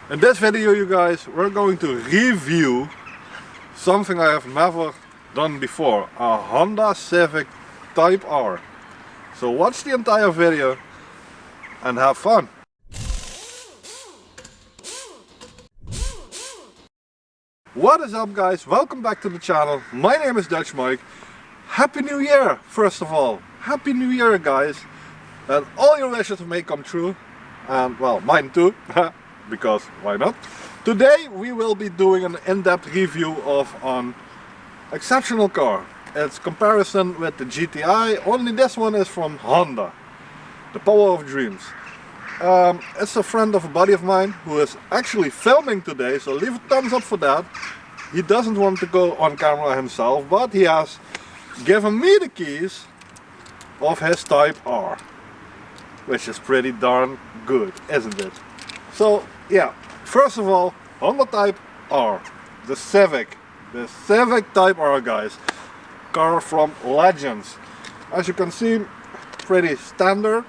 In this video, you guys, we're going to review something I have never done before, a Honda Civic Type R. So watch the entire video and have fun. What is up, guys? Welcome back to the channel. My name is Dutch Mike. Happy New Year, first of all. Happy New Year, guys. And all your wishes may come true. And well, mine too. Because why not? Today we will be doing an in-depth review of an exceptional car. It's comparison with the GTI, only this one is from Honda. The Power of Dreams. It's a friend of a buddy of mine who is actually filming today, so leave a thumbs up for that. He doesn't want to go on camera himself, but he has given me the keys of his Type R, which is pretty darn good, isn't it? So yeah, first of all, Honda Type R, the Civic Type R, guys. Car from Legends. As you can see, pretty standard.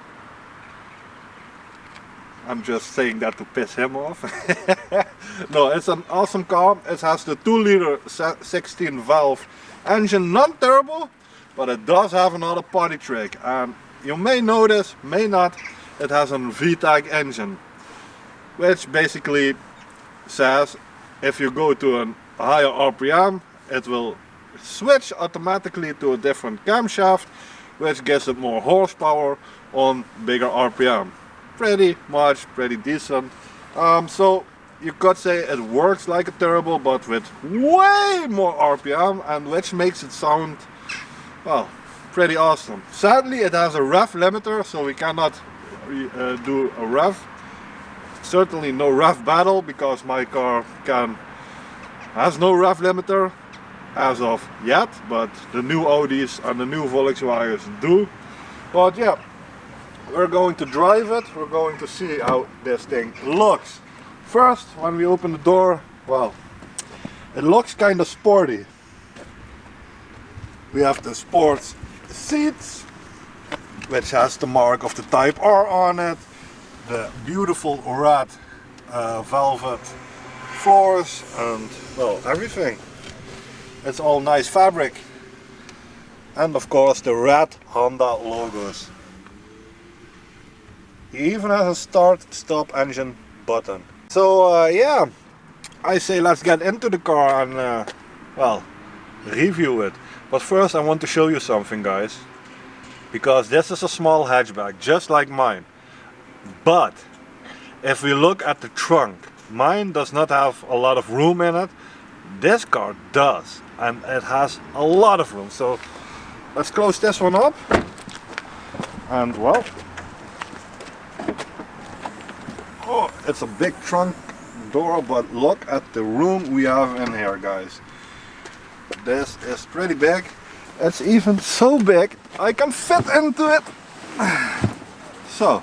I'm just saying that to piss him off. No, it's an awesome car. It has the 2-liter 16 valve engine, not turbo, but it does have another party trick. And you may notice, may not, it has a VTEC engine, which basically says if you go to a higher RPM, it will switch automatically to a different camshaft, which gives it more horsepower on bigger RPM. Pretty decent. So you could say it works like a turbo, but with way more RPM, and which makes it sound, well, pretty awesome. Sadly, it has a rev limiter, so we cannot do a rev. Certainly no rev battle, because my car has no rev limiter as of yet, but the new Audis and the new Volkswagens do. But yeah, we're going to drive it. We're going to see how this thing looks. First, when we open the door, well, it looks kind of sporty. We have the sports seats, which has the mark of the Type R on it. The beautiful red velvet floors and, well, everything. It's all nice fabric. And of course the red Honda logos. He even has a start-stop engine button. So yeah, I say let's get into the car and well, review it. But first I want to show you something, guys. Because this is a small hatchback, just like mine. But if we look at the trunk, mine does not have a lot of room in it. This car does, and it has a lot of room. So let's close this one up. And well, oh, it's a big trunk door, but look at the room we have in here, guys. This is pretty big. It's even so big I can fit into it. So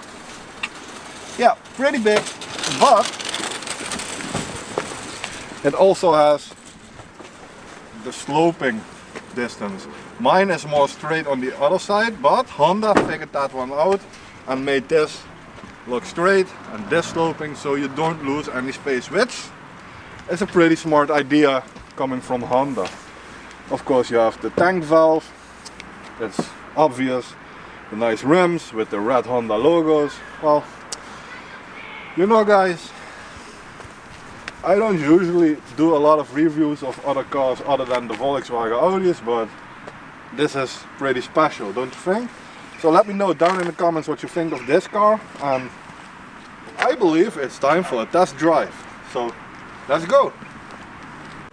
yeah, pretty big, but it also has the sloping distance. Mine is more straight on the other side, but Honda figured that one out and made this look straight and this sloping, so you don't lose any space, which is a pretty smart idea coming from Honda. Of course, you have the tank valve. It's obvious. The nice rims with the red Honda logos. Well, you know, guys, I don't usually do a lot of reviews of other cars other than the Volkswagen Audis, but this is pretty special, don't you think? So let me know down in the comments what you think of this car, and I believe it's time for a test drive. So let's go.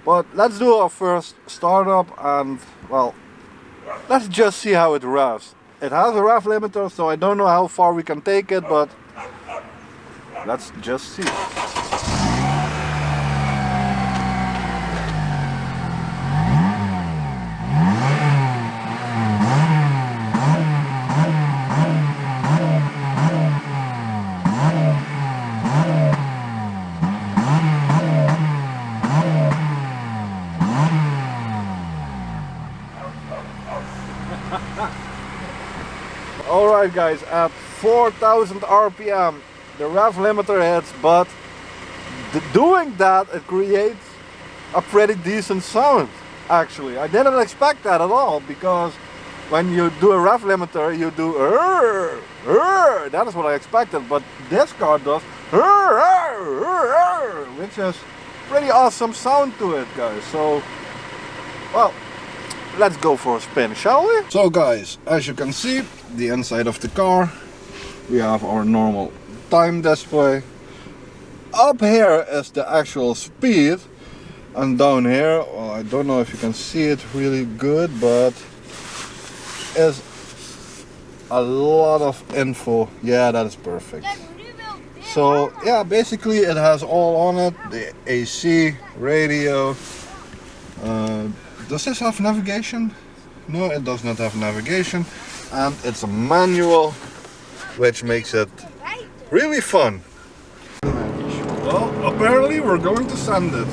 But let's do our first startup and, well, let's just see how it revs. It has a rev limiter, so I don't know how far we can take it, but let's just see. Alright guys, at 4000 RPM the rev limiter hits, but doing that, it creates a pretty decent sound. Actually, I didn't expect that at all, because when you do a ref limiter, you do that is what I expected, but this car does which is pretty awesome sound to it, guys. So, well, let's go for a spin, shall we? So guys, as you can see, the inside of the car, we have our normal time display. Up here is the actual speed, and down here, well, I don't know if you can see it really good, but is a lot of info. Yeah, that is perfect. So yeah, basically it has all on it, the AC, radio. Does this have navigation? No, it does not have navigation, and it's a manual, which makes it really fun. Well, apparently we're going to send it.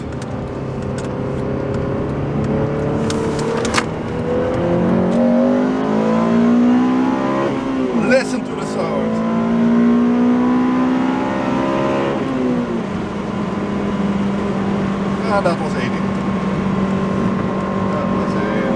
Listen to the sound. Ah, that was 80. That was 80.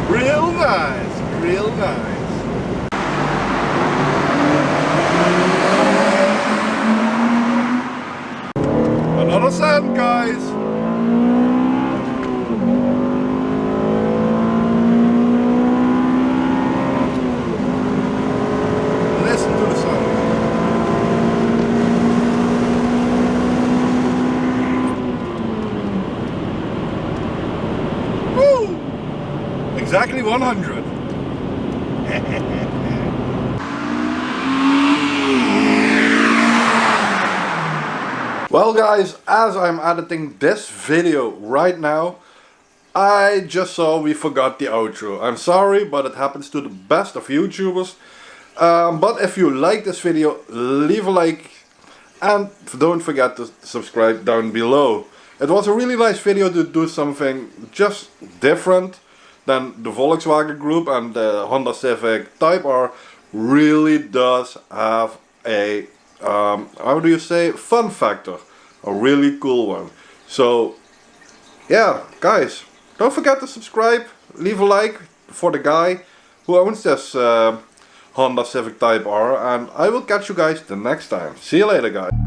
Real nice, real nice. Another sound, guys. Listen to the sound. Woo! Exactly 100. Well guys, as I'm editing this video right now, I just saw we forgot the outro. I'm sorry, but it happens to the best of YouTubers. But if you like this video, leave a like and don't forget to subscribe down below. It was a really nice video to do something just different than the Volkswagen Group, and the Honda Civic Type R really does have a how do you say, fun factor, a really cool one. So yeah guys, don't forget to subscribe, leave a like for the guy who owns this Honda Civic Type R, and I will catch you guys the next time. See you later guys.